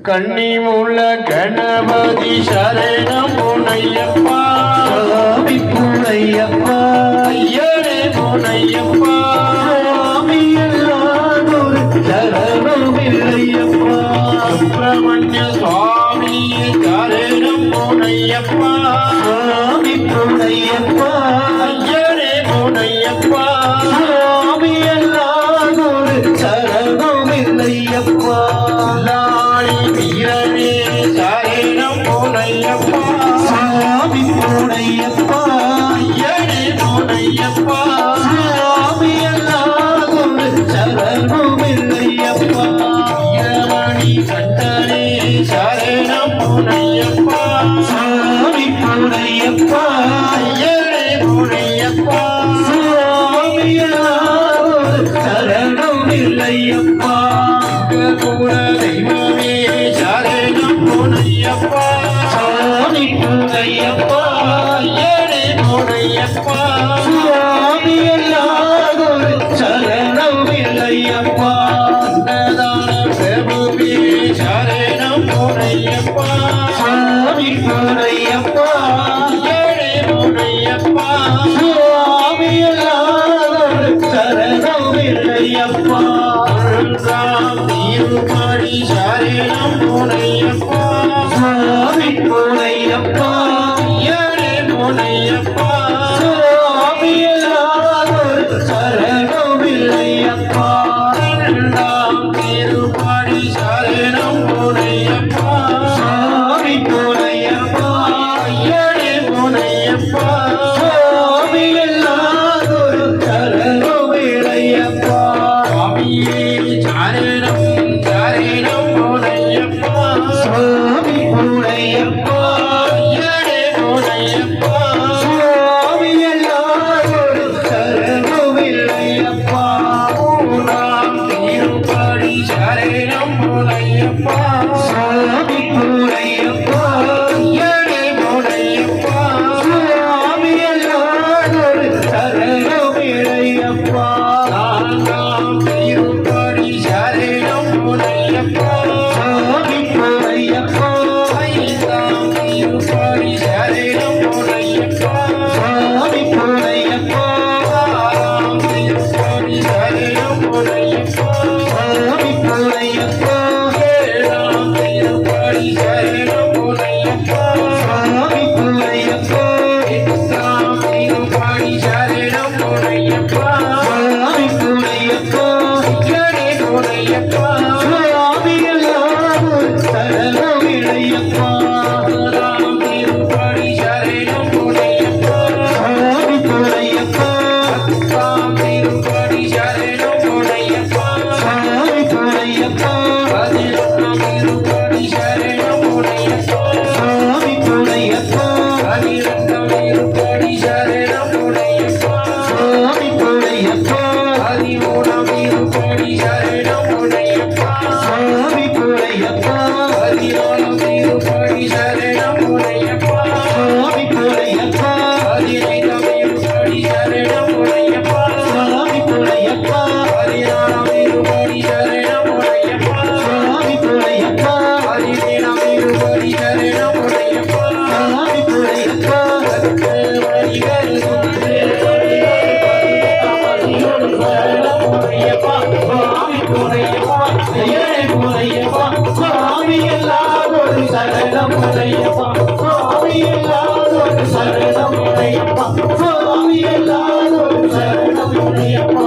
கன்னிமுள்ள கணபதி சரணம் முனையப்பா சுவாமி முனையப்பா ஐயனே முனையப்பா சுவாமி எல்லாதொரு சரணம் இல்லையப்பா சுப்பிரமணிய சுவாமி சரணம் முனையப்பா சுவாமி முனையப்பா ஐயனே முனையப்பா சுவாமி எல்லாதொரு சரணம் இல்லையப்பா வீரனே சரணம் முனையப்பா சுவாமி முனையப்பா ஐயனே முனையப்பா சுவாமி எல்லாதொரு சரணம் இல்லையப்பா வீரமணி கண்டனே சரணம் முனையப்பா சுவாமி முனையப்பா ஐயனே முனையப்பா சுவாமி எல்லாதொரு சரணம் இல்லையப்பா கூட தெய்வமே சரணம் முனையப்பா சுவாமி முனையப்பா ஐயனே முனையப்பா சுவாமி எல்லாதொரு சரணம் இல்லையப்பா அன்னதான பிரபுவே சரணம் முனையப்பா சுவாமி முனையப்பா ஐயனே முனையப்பா சுவாமி எல்லாதொரு சரணம் இல்லையப்பா ராம் திருமணி சரணம் முனையப்பா சுவாமி முனையப்பா ஐயனே முனையப்பா சுவாமி எல்லாதொரு சரணம் இல்லையப்பா ராம் திருமணி சரணம் முனையப்பா சுவாமி முனையப்பா ஐயனே முனையப்பா சுவாமி எல்லாதொரு சரணம் இல்லையப்பா சுவாமியே சரணம் சரணம் முனையப்பா சுவாமி முனையப்பா ஐயனே முனையப்பா சுவாமி எல்லாதொரு சரணம் இல்லையப்பா ராம் திருப்படி சரணம் முனையப்பா சுவாமி முனையப்பா ஐயனே முனையப்பா சுவாமி எல்லாதொரு சரணம் இல்லையப்பா ராம் திருப்படி சரணம் முனையப்பா சுவாமி முனையப்பா ஐந்தாம் திருப்படி சரணம் முனையப்பா சுவாமி முனையப்பா ஆறாம் திருப்படி சரணம் முனையப்பா சுவாமி முனையப்பா ஏழாம் திருப்படி சரணம் முனையப்பா சுவாமி முனையப்பா எட்டாம் திருப்படி சரணம் முனையப்பா சுவாமி முனையப்பா ஐயனே முனையப்பா சுவாமி எல்லாதொரு சரணம் இல்லையப்பா ஆறாம் திருப்படி சரணம் முனையப்பா சுவாமி முனையப்பா பத்தாம் திருப்படி சரணம் முனையப்பா சுவாமி முனையப்பா பதினொன்றாம் திருப்படி சரணம் முனையப்பா சுவாமி முனையப்பா பன்னிரெண்டாம் திருப்படி சரணம் முனையப்பா சுவாமி முனையப்பா பதிமூணாம் திருப்படி சரணம் முனையப்பா சுவாமி முனையப்பா பதினாலாம் திருப்படி சரணம் முனையப்பா சுவாமி முனையப்பா பதினைந்தாம் திருப்படி சரணம் முனையப்பா சுவாமி முனையப்பா பதினாறாம் திருப்படி சரணம் முனையப்பா சுவாமி முனையப்பா பதினேழாம் திருப்படி சரணம் முனையப்பா சுவாமி முனையப்பா வரிகள் சுற்று சுவாமி முனையப்பா ஐயனே முனையப்பா சுவாமி எல்லாதொரு சரணம் முனையப்பா சுவாமி எல்லாதொரு சரணம் முனையப்பா சுவாமி எல்லாதொரு சரணம் முனையப்பா